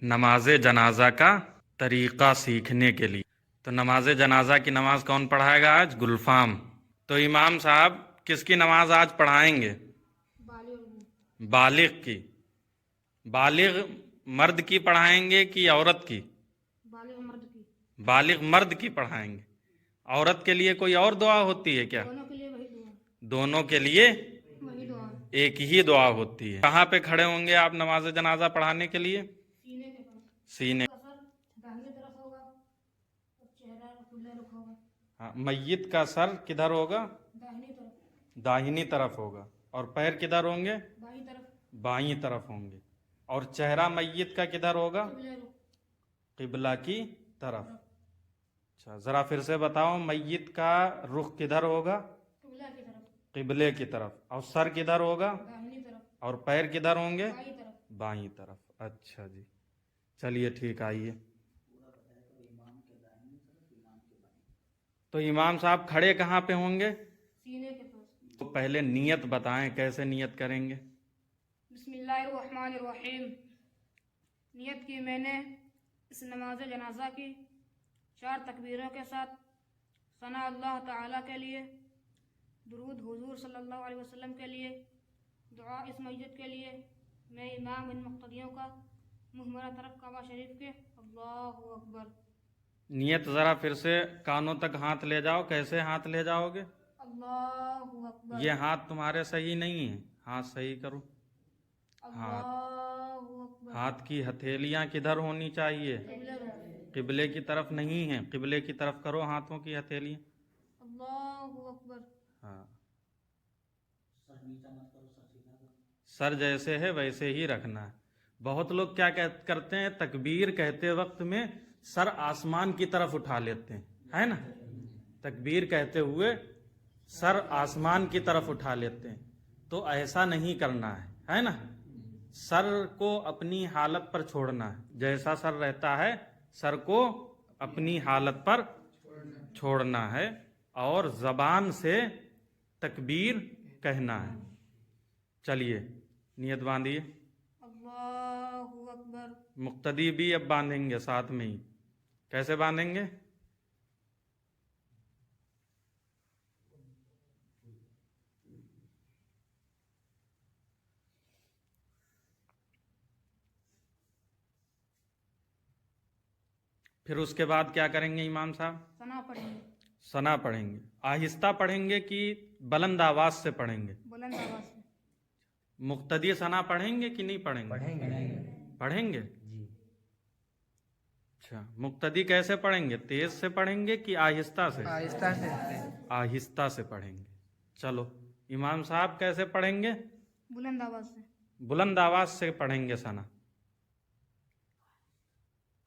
नमाज जनाजा का तरीक़ा सीखने के लिए। तो नमाज जनाजा की नमाज कौन पढ़ाएगा आज? गुलफाम। तो इमाम साहब किसकी नमाज आज पढ़ाएंगे? बालिग की। बालिग मर्द की पढ़ाएंगे कि औरत की? बालिग मर्द की। बालिग मर्द की पढ़ाएंगे। औरत के लिए कोई और दुआ होती है क्या? दोनों के लिए वही दुआ। दोनों के लिए वही दुआ। एक ही दुआ होती है। कहाँ पे खड़े होंगे आप नमाज जनाजा पढ़ाने के लिए? सीने के पास। सीने। सर दाहिनी तरफ होगा और चेहरा खुला रखोगा। हाँ, मैयत का सर किधर होगा? दाहिनी तरफ। दाहिनी तरफ होगा। और पैर किधर होंगे? बाईं तरफ। बाईं तरफ होंगे। और चेहरा मैयत का किधर होगा? किबले रुख। किबला की तरफ। अच्छा, जरा फिर से बताओ, मैयत का रुख किधर होगा? किबला की तरफ। किबले की तरफ। और सर किधर होगा? दाहिनी तरफ। और पैर किधर होंगे? बाईं तरफ। बाईं तरफ। अच्छा जी, चलिए ठीक, आइए। तो इमाम साहब खड़े कहाँ पे होंगे? सीने के पास। तो पहले नियत बताएं, कैसे नियत करेंगे? बिस्मिल्लाहिर्रहमानिर्रहीम। नियत की मैंने इस नमाज जनाजा की 4 तकबीरों के साथ सना अल्लाह ताला के लिए, दुरूद हुजूर सल्लल्लाहु अलैहि वसल्लम के लिए, दुआ इस मस्जिद के लिए, मैं इमाम इन मुक्तदियों का मुहमरा तरफ काबा शरीफ के। अल्लाहु अकबर। नियत जरा फिर से कानों तक हाथ ले जाओ। कैसे हाथ ले जाओगे? अल्लाहु अकबर। ये हाथ तुम्हारे सही नहीं है, हाथ सही करो। अल्लाहु अकबर। हाथ की हथेलियां किधर होनी चाहिए? किबले रुख। किबले की तरफ नहीं है, किबले की तरफ करो हाथों की हथेलियां। अल्लाहु अकबर। हाँ, सर जैसे है वैसे ही रखना है। बहुत लोग क्या करते हैं, तकबीर कहते वक्त में सर आसमान की तरफ उठा लेते हैं, है ना? तकबीर कहते हुए सर आसमान की तरफ उठा लेते हैं। तो ऐसा नहीं करना है ना? सर को अपनी हालत पर छोड़ना है। जैसा सर रहता है, सर को अपनी हालत पर छोड़ना है और जबान से तकबीर कहना है। चलिए नियत बांधिए। अल्लाहु अकबर। मुक्तदी भी अब बांधेंगे साथ में ही। कैसे बांधेंगे? फिर उसके बाद क्या करेंगे इमाम साहब? सना पढ़ेंगे। सना पढ़ेंगे। आहिस्ता पढ़ेंगे कि बुलंद आवाज से पढ़ेंगे? बुलंद आवाज से। मुक्तदी सना पढ़ेंगे कि नहीं पढ़ेंगे? पढ़ेंगे जी। अच्छा, मुक्तदी कैसे पढ़ेंगे? तेज से पढ़ेंगे कि आहिस्ता से? आहिस्ता से। आहिस्ता से पढ़ेंगे। चलो, इमाम साहब कैसे पढ़ेंगे? बुलंद आवाज से। बुलंद आवाज से पढ़ेंगे सना।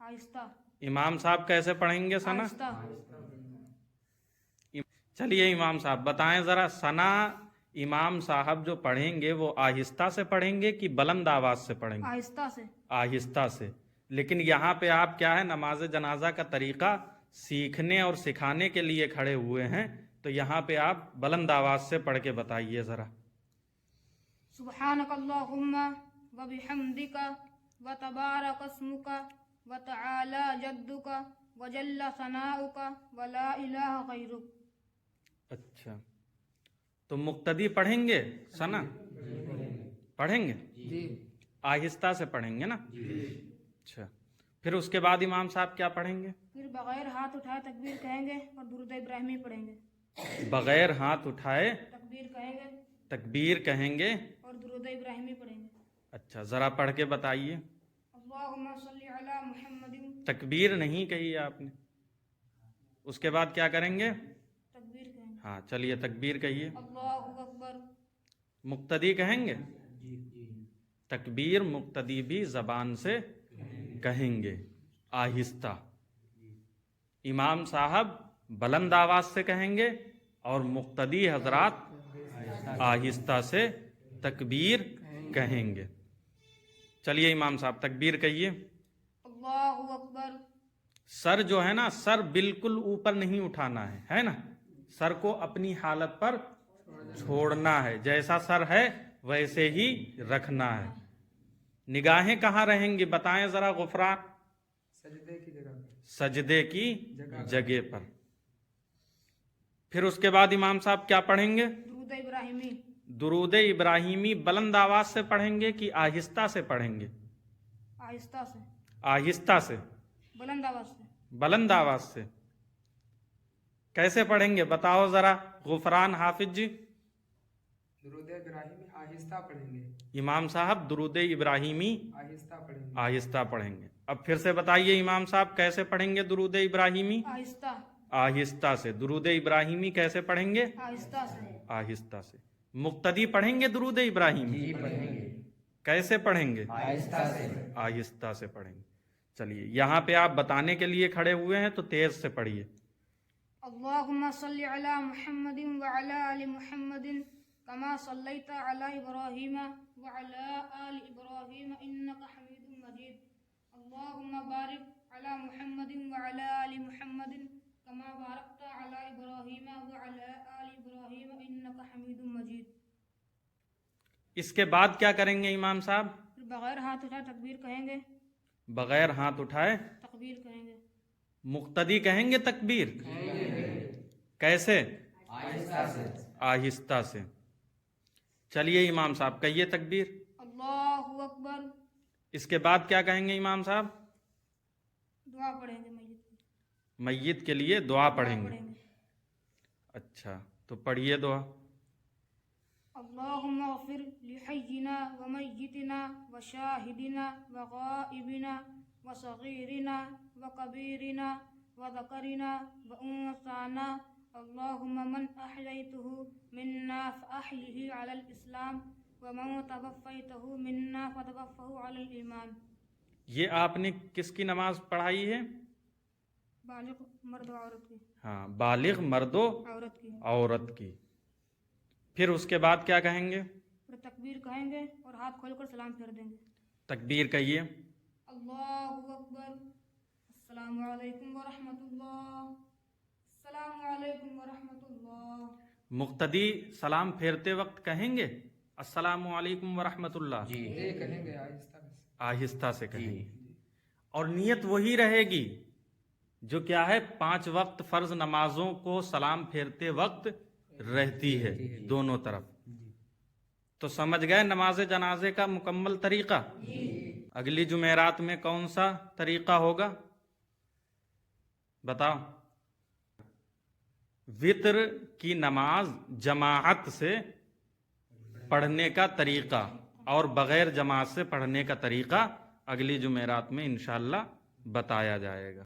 आहिस्ता। इमाम साहब कैसे पढ़ेंगे सना? आहिस्ता। चलिए इमाम साहब बताएं जरा, सना इमाम साहब जो पढ़ेंगे वो आहिस्ता से पढ़ेंगे कि बुलंद आवाज से पढ़ेंगे? आहिस्ता से। आहिस्ता से। लेकिन यहाँ पे आप क्या है, नमाज जनाजा का तरीका सीखने और सिखाने के लिए खड़े हुए हैं, तो यहाँ पे आप बुलंद आवाज से पढ़ के बताइए जरा। सुब्हानक अल्लाहुम्मा व बिहम्दिका व तबारक अस्मुका व तआला जद्दुका व जल्ल सनाउका व ला इलाहा गैरुक। अच्छा, तो मुक्तदी पढ़ेंगे सना? पढ़ेंगे? जी। आहिस्ता से पढ़ेंगे ना? अच्छा, फिर उसके बाद इमाम साहब क्या पढ़ेंगे? फिर बगैर हाथ उठाए तकबीर कहेंगे और दुरूद इब्राहिमी पढ़ेंगे। बगैर हाथ उठाए तकबीर कहेंगे तकबीर कहेंगे और दुरूद इब्राहिमी पढ़ेंगे। अच्छा, जरा पढ़ के बताइए। अल्लाहुम्मा सल्ली अला मुहम्मदिन। तकबीर नहीं कही आपने। उसके बाद क्या करेंगे? तकबीर कहेंगे। हाँ, चलिए तकबीर कहिए। अल्लाहु अकबर। मुक्तदी कहेंगे? तकबीर मुक्तदी भी जबान से कहेंगे, आहिस्ता। इमाम साहब बुलंद आवाज से कहेंगे और मुक्तदी हजरात आहिस्ता से तकबीर कहेंगे। चलिए इमाम साहब तकबीर कहिए। अल्लाहु अकबर। सर जो है ना, सर बिल्कुल ऊपर नहीं उठाना है ना? सर को अपनी हालत पर छोड़ना है। जैसा सर है वैसे ही रखना है। نگاہیں کہاں رہیں گی بتائیں ذرا غفران؟ سجدے کی جگہ پہ، سجدے کی جگہ پر۔ پھر اس کے بعد امام صاحب کیا پڑھیں گے؟ درود ابراہیمی، درود ابراہیمی بلند آواز سے پڑھیں گے کہ آہستہ سے پڑھیں گے؟ آہستہ سے، آہستہ سے، بلند آواز سے، بلند آواز سے۔ کیسے پڑھیں گے بتاؤ ذرا غفران حافظ جی؟ درود ابراہیمی آہستہ پڑھیں گے، امام صاحب درود ابراہیمی آہستہ پڑھیں گے، آہستہ پڑھیں گے۔ اب پھر سے بتائیے امام صاحب کیسے پڑھیں گے درود ابراہیمی؟ آہستہ، آہستہ سے۔ درود ابراہیمی کیسے پڑھیں گے؟ آہستہ سے، آہستہ سے۔ مقتدی پڑھیں گے درود ابراہیمی؟ کیسے پڑھیں گے؟ آہستہ سے پڑھیں گے۔ چلیے یہاں پہ آپ بتانے کے لیے کھڑے ہوئے ہیں تو تیز سے پڑھیے۔ اللهم صل على محمد وعلى آل محمد كما صليت على إبراهيم وعلى آل إبراهيم إنك حميد مجيد اللهم بارك على محمد وعلى آل محمد كما باركت على إبراهيم وعلى آل إبراهيم إنك حميد مجيد۔ اس کے بعد کیا کریں گے امام صاحب؟ پھر بغیر ہاتھ اٹھائے تکبیر کہیں گے، بغیر ہاتھ اٹھائے تکبیر کہیں گے، مقتدی کہیں گے تکبیر؟ کیسے؟ آہستہ سے۔ چلیے امام صاحب کہیے تکبیر۔ اللہ اکبر۔ اس کے بعد کیا کہیں گے امام صاحب؟ دعا پڑھیں گے میت کی، میت کے لیے دعا پڑھیں گے۔ اچھا تو پڑھیے دعا۔ اللهم اغفر لحينا وميتنا وشاهدنا وغائبنا وصغيرنا وكبيرنا وذكرنا وأنثانا اللهم من أحييته منا فأحيه على الإسلام ومن توفيته منا فتوفه على الإيمان۔ یہ آپ نے کس کی نماز پڑھائی ہے؟ بالغ مرد و عورت کی، ہاں، بالغ مرد و عورت کی۔ عورت کی۔ پھر اس کے بعد کیا کہیں گے؟ پھر تکبیر کہیں گے اور ہاتھ کھول کر سلام پھیر دیں گے۔ تکبیر کہیے۔ اللہ اکبر، السلام علیکم ورحمۃ اللہ، السلام علیکم ورحمۃ اللہ۔ مقتدی سلام پھیرتے وقت کہیں گے السلام علیکم ورحمۃ اللہ؟ جی کہیں گے آہستہ سے، آہستہ سے کہیں گے۔ اور نیت وہی رہے گی جو کیا ہے 5 وقت فرض نمازوں کو سلام پھیرتے وقت رہتی ہے دونوں طرف۔ تو سمجھ گئے نماز جنازے کا مکمل طریقہ؟ اگلی جمعرات میں کون سا طریقہ ہوگا بتاؤ؟ وتر کی نماز جماعت سے پڑھنے کا طریقہ اور بغیر جماعت سے پڑھنے کا طریقہ اگلی جمعرات میں انشاءاللہ بتایا جائے گا۔